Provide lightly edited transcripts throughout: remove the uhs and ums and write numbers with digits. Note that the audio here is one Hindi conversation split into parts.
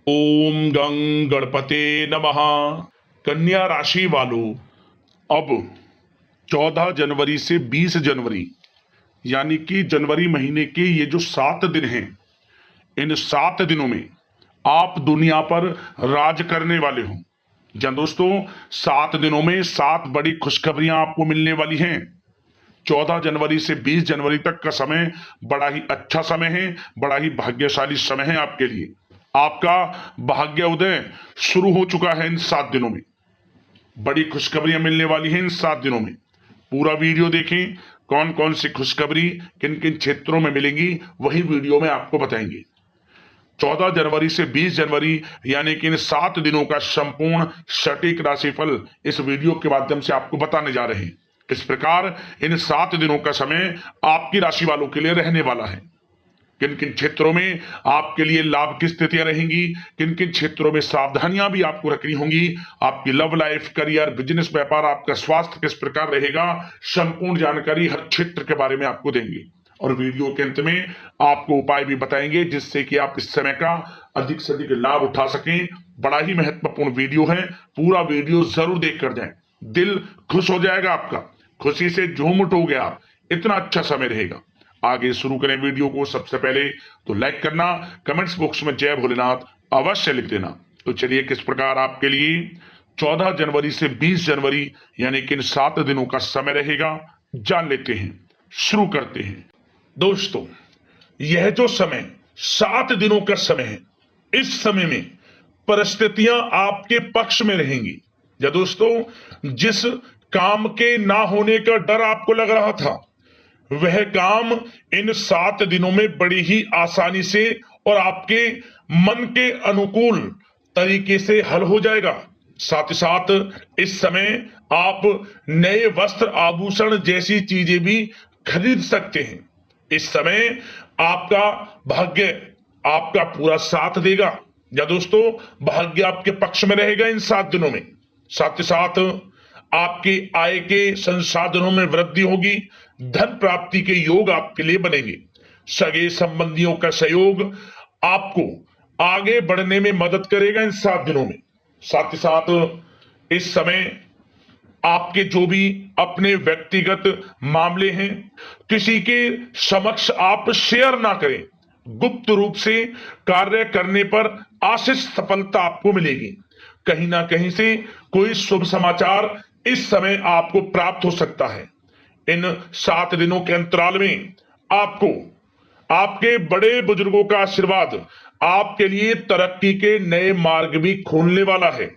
ओम गं गणपते नमः। कन्या राशि वालों, अब 14 जनवरी से 20 जनवरी यानी कि जनवरी महीने के ये जो 7 दिन हैं, इन 7 दिनों में आप दुनिया पर राज करने वाले हो। जी दोस्तों, 7 दिनों में 7 बड़ी खुशखबरियां आपको मिलने वाली हैं। 14 जनवरी से 20 जनवरी तक का समय बड़ा ही अच्छा समय है, बड़ा ही भाग्यशाली समय है आपके लिए। आपका भाग्य उदय शुरू हो चुका है। इन 7 दिनों में बड़ी खुशखबरियां मिलने वाली हैं। इन 7 दिनों में पूरा वीडियो देखें, कौन कौन सी खुशखबरी किन किन क्षेत्रों में मिलेंगी वही वीडियो में आपको बताएंगे। 14 जनवरी से 20 जनवरी यानी कि इन 7 दिनों का संपूर्ण सटीक राशिफल इस वीडियो के माध्यम से आपको बताने जा रहे हैं। किस प्रकार इन 7 दिनों का समय आपकी राशि वालों के लिए रहने वाला है, किन किन क्षेत्रों में आपके लिए लाभ की स्थितियां रहेंगी, किन किन क्षेत्रों में सावधानियां भी आपको रखनी होंगी, आपकी लव लाइफ, करियर, बिजनेस, व्यापार, आपका स्वास्थ्य किस प्रकार रहेगा, संपूर्ण जानकारी हर क्षेत्र के बारे में आपको देंगे। और वीडियो के अंत में आपको उपाय भी बताएंगे जिससे कि आप इस समय का अधिक से अधिक लाभ उठा सकें। बड़ा ही महत्वपूर्ण वीडियो है, पूरा वीडियो जरूर देख कर जाएं, दिल खुश हो जाएगा आपका, खुशी से झूम उठोगे आप, इतना अच्छा समय रहेगा। आगे शुरू करें वीडियो को। सबसे पहले तो लाइक करना, कमेंट्स बॉक्स में जय भोलेनाथ अवश्य लिख देना। तो चलिए किस प्रकार आपके लिए 14 जनवरी से 20 जनवरी यानी कि इन 7 दिनों का समय रहेगा, जान लेते हैं, शुरू करते हैं। दोस्तों, यह जो समय 7 दिनों का समय है, इस समय में परिस्थितियां आपके पक्ष में रहेंगी। या दोस्तों, जिस काम के ना होने का डर आपको लग रहा था, वह काम इन 7 दिनों में बड़ी ही आसानी से और आपके मन के अनुकूल तरीके से हल हो जाएगा। साथ ही साथ इस समय आप नए वस्त्र, आभूषण जैसी चीजें भी खरीद सकते हैं। इस समय आपका भाग्य आपका पूरा साथ देगा। या दोस्तों, भाग्य आपके पक्ष में रहेगा इन 7 दिनों में। साथ ही साथ आपकी आय के संसाधनों में वृद्धि होगी, धन प्राप्ति के योग आपके लिए बनेंगे। सगे संबंधियों का सहयोग आपको आगे बढ़ने में मदद करेगा इन 7 दिनों में। साथ ही साथ इस समय आपके जो भी अपने व्यक्तिगत मामले हैं, किसी के समक्ष आप शेयर ना करें। गुप्त रूप से कार्य करने पर आशीष सफलता आपको मिलेगी। कहीं ना कहीं से कोई शुभ समाचार इस समय आपको प्राप्त हो सकता है। इन 7 दिनों के अंतराल में आपको आपके बड़े बुजुर्गों का आशीर्वाद आपके लिए तरक्की के नए मार्ग भी खोलने वाला है।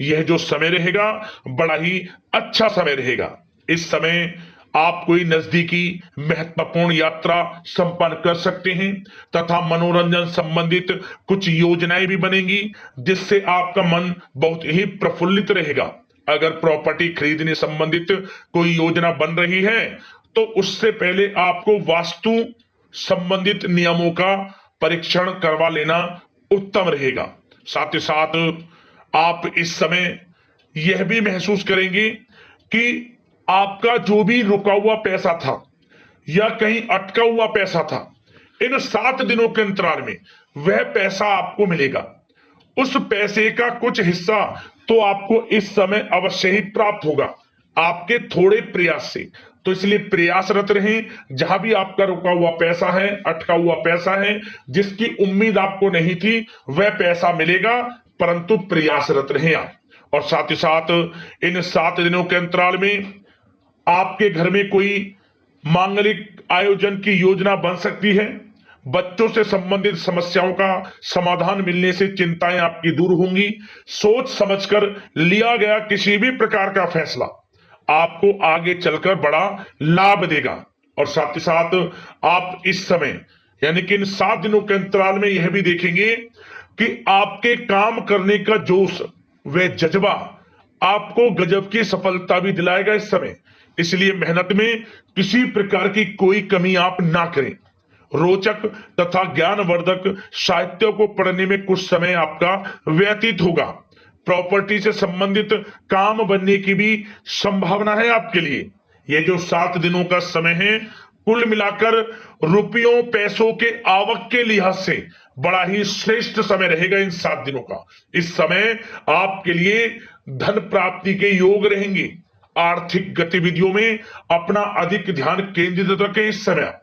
यह जो समय रहेगा बड़ा ही अच्छा समय रहेगा। इस समय आप कोई नजदीकी महत्वपूर्ण यात्रा संपन्न कर सकते हैं तथा मनोरंजन संबंधित कुछ योजनाएं भी बनेंगी जिससे आपका मन बहुत ही प्रफुल्लित रहेगा। अगर प्रॉपर्टी खरीदने संबंधित कोई योजना बन रही है तो उससे पहले आपको वास्तु संबंधित नियमों का परीक्षण करवा लेना उत्तम रहेगा। साथ ही साथ आप इस समय यह भी महसूस करेंगे कि आपका जो भी रुका हुआ पैसा था या कहीं अटका हुआ पैसा था, इन 7 दिनों के अंतराल में वह पैसा आपको मिलेगा। उस पैसे का कुछ हिस्सा तो आपको इस समय अवश्य ही प्राप्त होगा आपके थोड़े प्रयास से। तो इसलिए प्रयासरत रहें। जहां भी आपका रुका हुआ पैसा है, अटका हुआ पैसा है, जिसकी उम्मीद आपको नहीं थी, वह पैसा मिलेगा, परंतु प्रयासरत रहें आप। और साथ ही साथ इन 7 दिनों के अंतराल में आपके घर में कोई मांगलिक आयोजन की योजना बन सकती है। बच्चों से संबंधित समस्याओं का समाधान मिलने से चिंताएं आपकी दूर होंगी। सोच समझकर लिया गया किसी भी प्रकार का फैसला आपको आगे चलकर बड़ा लाभ देगा। और साथ ही साथ आप इस समय यानी कि इन 7 दिनों के अंतराल में यह भी देखेंगे कि आपके काम करने का जोश, वह जज्बा आपको गजब की सफलता भी दिलाएगा इस समय। इसलिए मेहनत में किसी प्रकार की कोई कमी आप ना करें। रोचक तथा ज्ञानवर्धक साहित्य को पढ़ने में कुछ समय आपका व्यतीत होगा। प्रॉपर्टी से संबंधित काम बनने की भी संभावना है आपके लिए। ये जो 7 दिनों का समय है, कुल मिलाकर रुपयों पैसों के आवक के लिहाज से बड़ा ही श्रेष्ठ समय रहेगा इन 7 दिनों का। इस समय आपके लिए धन प्राप्ति के योग रहेंगे। आर्थिक गतिविधियों में अपना अधिक ध्यान केंद्रित रखें। इस समय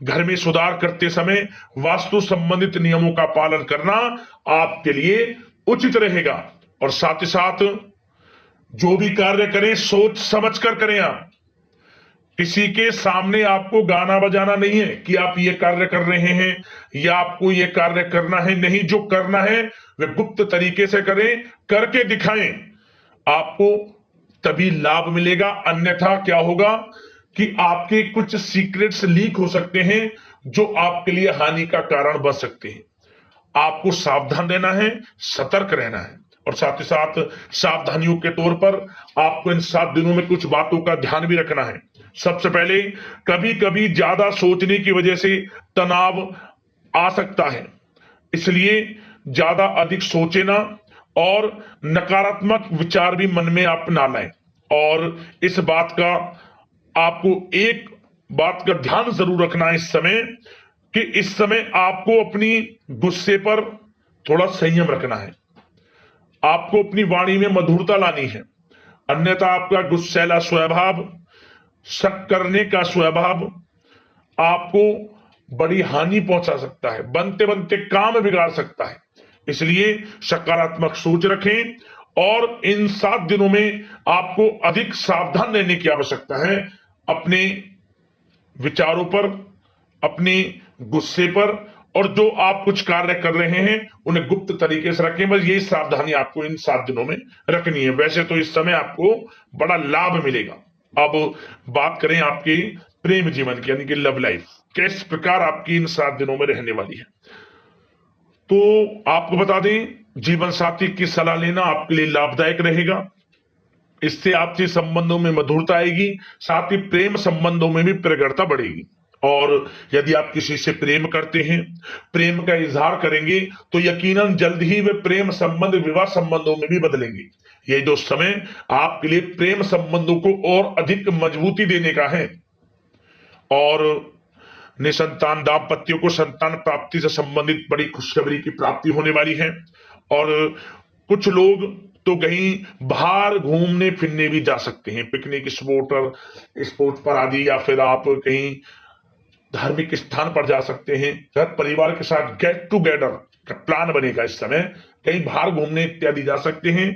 घर में सुधार करते समय वास्तु संबंधित नियमों का पालन करना आपके लिए उचित रहेगा। और साथ ही साथ जो भी कार्य करें सोच समझ कर करें। आप किसी के सामने आपको गाना बजाना नहीं है कि आप ये कार्य कर रहे हैं या आपको ये कार्य करना है। नहीं, जो करना है वह गुप्त तरीके से करें, करके दिखाएं। आपको तभी लाभ मिलेगा। अन्यथा क्या होगा कि आपके कुछ सीक्रेट्स लीक हो सकते हैं जो आपके लिए हानि का कारण बन सकते हैं। आपको सावधान रहना है, सतर्क रहना है। और साथ ही साथ सावधानियों के तौर पर आपको इन 7 दिनों में कुछ बातों का ध्यान भी रखना है। सबसे पहले, कभी कभी ज्यादा सोचने की वजह से तनाव आ सकता है, इसलिए ज्यादा अधिक सोचे ना और नकारात्मक विचार भी मन में आप ना लाएं। और इस बात का आपको एक बात का ध्यान जरूर रखना है इस समय, कि इस समय आपको अपनी गुस्से पर थोड़ा संयम रखना है। आपको अपनी वाणी में मधुरता लानी है, अन्यथा आपका गुस्सैला स्वभाव, शक करने का स्वभाव आपको बड़ी हानि पहुंचा सकता है, बनते बनते काम बिगाड़ सकता है। इसलिए सकारात्मक सोच रखें और इन 7 दिनों में आपको अधिक सावधान रहने की आवश्यकता है। अपने विचारों पर, अपने गुस्से पर, और जो आप कुछ कार्य कर रहे हैं उन्हें गुप्त तरीके से रखें। बस यही सावधानी आपको इन 7 दिनों में रखनी है। वैसे तो इस समय आपको बड़ा लाभ मिलेगा। अब बात करें आपके प्रेम जीवन की, यानी कि लव लाइफ किस प्रकार आपकी इन 7 दिनों में रहने वाली है। तो आपको बता दें, जीवन साथी की सलाह लेना आपके लिए लाभदायक रहेगा। इससे आपसी संबंधों में मधुरता आएगी, साथ ही प्रेम संबंधों में भी प्रगाढ़ता बढ़ेगी। और यदि आप किसी से प्रेम करते हैं, प्रेम का इजहार करेंगे, तो यकीनन जल्द ही वे प्रेम संबंध विवाह संबंधों में भी बदलेंगे। ये जो समय आपके लिए प्रेम संबंधों को और अधिक मजबूती देने का है। और निसंतान दाम्पत्यों को संतान प्राप्ति से संबंधित बड़ी खुशखबरी की प्राप्ति होने वाली है। और कुछ लोग तो कहीं बाहर घूमने फिरने भी जा सकते हैं, पिकनिक स्पॉट पर आदि, या फिर आप कहीं धार्मिक स्थान पर जा सकते हैं। घर परिवार के साथ गेट टुगेदर का प्लान बनेगा। इस समय कहीं बाहर घूमने इत्यादि जा सकते हैं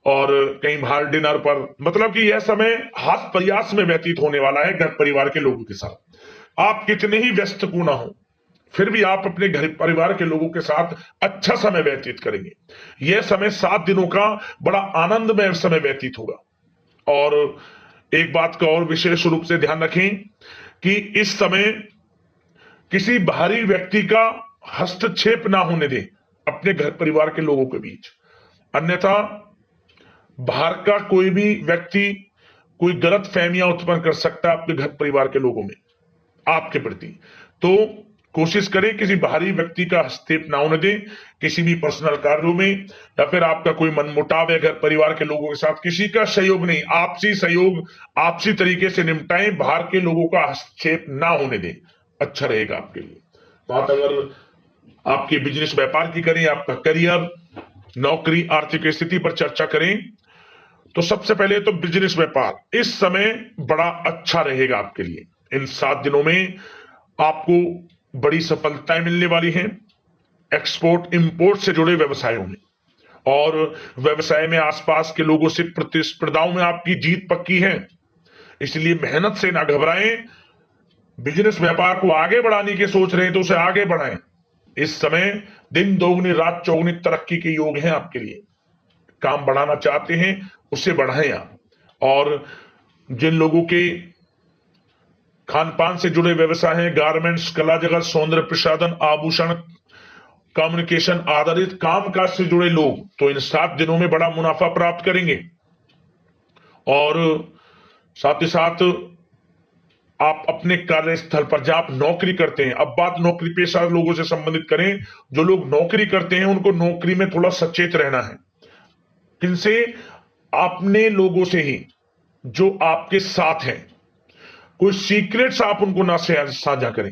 और कहीं बाहर डिनर पर, मतलब कि यह समय हास प्रयास में व्यतीत होने वाला है घर परिवार के लोगों के साथ। आप कितने ही व्यस्त क्यों ना हो, फिर भी आप अपने घर परिवार के लोगों के साथ अच्छा समय व्यतीत करेंगे। यह समय 7 दिनों का बड़ा आनंदमय समय व्यतीत होगा। और एक बात का और विशेष रूप से ध्यान रखें कि इस समय किसी बाहरी व्यक्ति का हस्तक्षेप ना होने दें अपने घर परिवार के लोगों के बीच। अन्यथा बाहर का कोई भी व्यक्ति कोई गलत फहमियां उत्पन्न कर सकता है आपके घर परिवार के लोगों में आपके प्रति। तो कोशिश करें किसी बाहरी व्यक्ति का हस्तक्षेप ना होने दें किसी भी पर्सनल कार्यों में, या फिर आपका कोई मनमुटाव है घर परिवार के लोगों के साथ, किसी का सहयोग नहीं, आपसी सहयोग आपसी तरीके से निपटाएं, बाहर के लोगों का हस्तक्षेप ना होने दें, अच्छा रहेगा आपके लिए। बात अगर आपके बिजनेस व्यापार की करें, आपका करियर, नौकरी, आर्थिक स्थिति पर चर्चा करें, तो सबसे पहले तो बिजनेस व्यापार इस समय बड़ा अच्छा रहेगा आपके लिए। इन 7 दिनों में आपको बड़ी सफलताएं मिलने वाली हैं एक्सपोर्ट इंपोर्ट से जुड़े व्यवसायों में, और व्यवसाय में आसपास के लोगों से प्रतिस्पर्धाओं में आपकी जीत पक्की है। इसलिए मेहनत से ना घबराएं। बिजनेस व्यापार को आगे बढ़ाने की सोच रहे हैं तो उसे आगे बढ़ाएं। इस समय दिन दोगुनी रात चौगुनी तरक्की के योग हैं आपके लिए। काम बढ़ाना चाहते हैं उसे बढ़ाएं आप। और जिन लोगों के खान पान से जुड़े व्यवसाय हैं, गारमेंट्स, कला जगत, सौंदर्य प्रसाधन, आभूषण, कम्युनिकेशन आधारित कामकाज से जुड़े लोग तो इन 7 दिनों में बड़ा मुनाफा प्राप्त करेंगे। और साथ ही साथ आप अपने कार्यस्थल पर जहां आप नौकरी करते हैं, अब बात नौकरी पेशा लोगों से संबंधित करें, जो लोग नौकरी करते हैं उनको नौकरी में थोड़ा सचेत रहना है। किनसे? अपने लोगों से ही जो आपके साथ हैं। कोई सीक्रेट्स आप उनको ना साझा करें,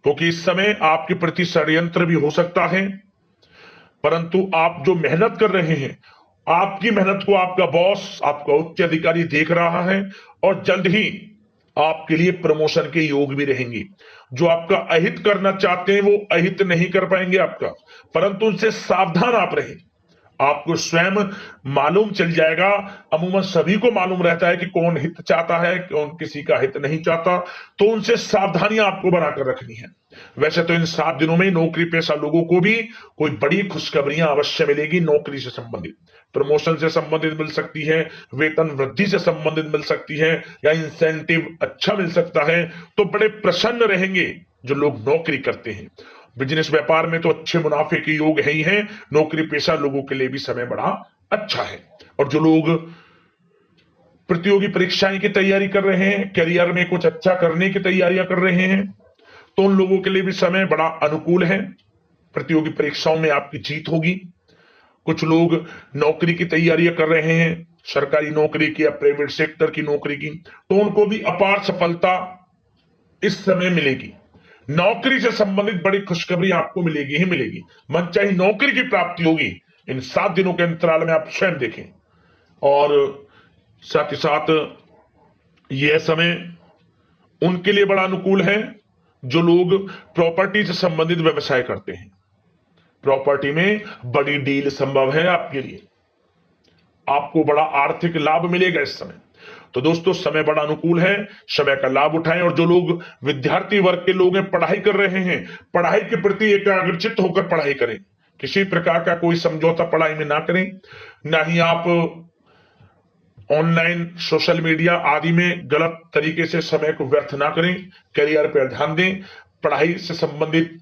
क्योंकि इस समय आपके प्रति षड्यंत्र भी हो सकता है, परंतु आप जो मेहनत कर रहे हैं, आपकी मेहनत को आपका बॉस, आपका उच्च अधिकारी देख रहा है और जल्द ही आपके लिए प्रमोशन के योग भी रहेंगे। जो आपका अहित करना चाहते हैं वो अहित नहीं कर पाएंगे आपका, परंतु उनसे सावधान आप रहें। आपको स्वयं मालूम चल जाएगा, अमूमन सभी को मालूम रहता है कि कौन हित चाहता है, कौन किसी का हित नहीं चाहता, तो उनसे सावधानियां आपको बनाकर रखनी है। वैसे तो इन 7 दिनों में नौकरी पेशा लोगों को भी कोई बड़ी खुशखबरियां अवश्य मिलेगी। नौकरी से संबंधित, प्रमोशन से संबंधित मिल सकती है, वेतन वृद्धि से संबंधित मिल सकती है, या इंसेंटिव अच्छा मिल सकता है। तो बड़े प्रसन्न रहेंगे जो लोग नौकरी करते हैं। बिजनेस व्यापार में तो अच्छे मुनाफे के योग है ही है, नौकरी पेशा लोगों के लिए भी समय बड़ा अच्छा है। और जो लोग प्रतियोगी परीक्षाएं की तैयारी कर रहे हैं, करियर में कुछ अच्छा करने की तैयारियां कर रहे हैं, तो उन लोगों के लिए भी समय बड़ा अनुकूल है। प्रतियोगी परीक्षाओं में आपकी जीत होगी। कुछ लोग नौकरी की तैयारियां कर रहे हैं, सरकारी नौकरी की या प्राइवेट सेक्टर की नौकरी की, तो उनको भी अपार सफलता इस समय मिलेगी। नौकरी से संबंधित बड़ी खुशखबरी आपको मिलेगी ही मिलेगी। मनचाही नौकरी की प्राप्ति होगी इन 7 दिनों के अंतराल में, आप स्वयं देखें। और साथ ही साथ यह समय उनके लिए बड़ा अनुकूल है जो लोग प्रॉपर्टी से संबंधित व्यवसाय करते हैं। प्रॉपर्टी में बड़ी डील संभव है आपके लिए, आपको बड़ा आर्थिक लाभ मिलेगा इस समय। तो दोस्तों, समय बड़ा अनुकूल है, समय का लाभ उठाएं। और जो लोग विद्यार्थी वर्ग के लोग हैं, पढ़ाई कर रहे हैं, पढ़ाई के प्रति एकाग्रचित्त होकर पढ़ाई करें। किसी प्रकार का कोई समझौता पढ़ाई में ना करें, ना ही आप ऑनलाइन सोशल मीडिया आदि में गलत तरीके से समय को व्यर्थ ना करें। करियर पर ध्यान दें। पढ़ाई से संबंधित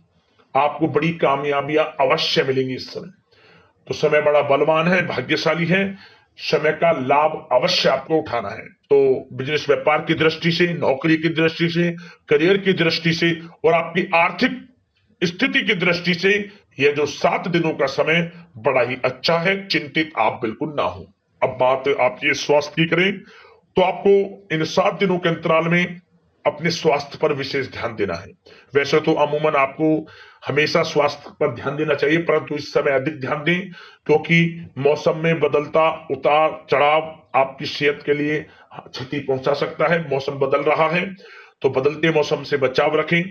आपको बड़ी कामयाबियां अवश्य मिलेंगी इस समय। तो समय बड़ा बलवान है, भाग्यशाली है, समय का लाभ अवश्य आपको उठाना है। तो बिजनेस व्यापार की दृष्टि से, नौकरी की दृष्टि से, करियर की दृष्टि से और आपकी आर्थिक स्थिति की दृष्टि से यह जो 7 दिनों का समय बड़ा ही अच्छा है। चिंतित आप बिल्कुल ना हो। अब बात आप ये स्वास्थ्य की करें तो आपको इन 7 दिनों के अंतराल में अपने स्वास्थ्य पर विशेष ध्यान देना है। वैसे तो अमूमन आपको हमेशा स्वास्थ्य पर ध्यान देना चाहिए, परंतु इस समय अधिक ध्यान दें, क्योंकि मौसम में बदलता उतार चढ़ाव आपकी सेहत के लिए क्षति पहुंचा सकता है। मौसम बदल रहा है, तो बदलते मौसम से बचाव रखें।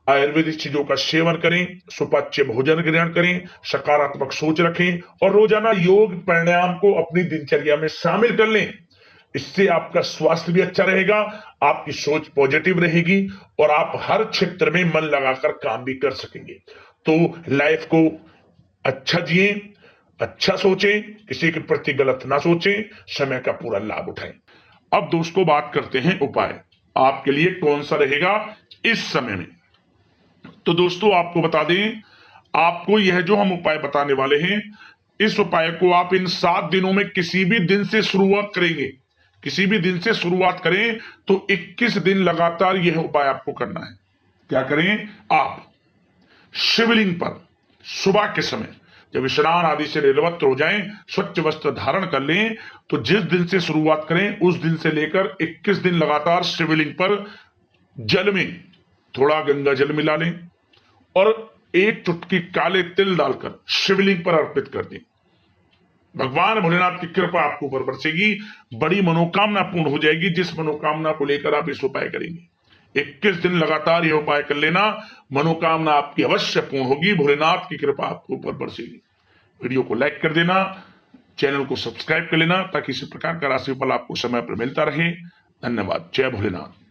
आयुर्वेदिक चीजों का सेवन करें, सुपाच्य भोजन ग्रहण करें, सकारात्मक सोच रखें और रोजाना योग प्राणायाम को अपनी दिनचर्या में शामिल कर लें। इससे आपका स्वास्थ्य भी अच्छा रहेगा, आपकी सोच पॉजिटिव रहेगी और आप हर क्षेत्र में मन लगाकर काम भी कर सकेंगे। तो लाइफ को अच्छा जिए, अच्छा सोचें, किसी के प्रति गलत ना सोचें, समय का पूरा लाभ उठाएं। अब दोस्तों बात करते हैं उपाय आपके लिए कौन सा रहेगा इस समय में। तो दोस्तों आपको बता दें, आपको यह जो हम उपाय बताने वाले हैं, इस उपाय को आप इन 7 दिनों में किसी भी दिन से शुरुआत करेंगे, किसी भी दिन से शुरुआत करें तो 21 दिन लगातार यह उपाय आपको करना है। क्या करें? आप शिवलिंग पर सुबह के समय जब स्नान आदि से निवृत्त हो जाएं, स्वच्छ वस्त्र धारण कर लें, तो जिस दिन से शुरुआत करें उस दिन से लेकर 21 दिन लगातार शिवलिंग पर जल में थोड़ा गंगा जल मिला लें और एक चुटकी काले तिल डालकर शिवलिंग पर अर्पित कर दें। भगवान भोलेनाथ की कृपा आपको ऊपर बरसेगी, बड़ी मनोकामना पूर्ण हो जाएगी। जिस मनोकामना को लेकर आप इस उपाय करेंगे, 21 दिन लगातार यह उपाय कर लेना, मनोकामना आपकी अवश्य पूर्ण होगी, भोलेनाथ की कृपा आपको ऊपर बरसेगी। वीडियो को लाइक कर देना, चैनल को सब्सक्राइब कर लेना ताकि इसी प्रकार का राशिफल आपको समय पर मिलता रहे। धन्यवाद। जय भोलेनाथ।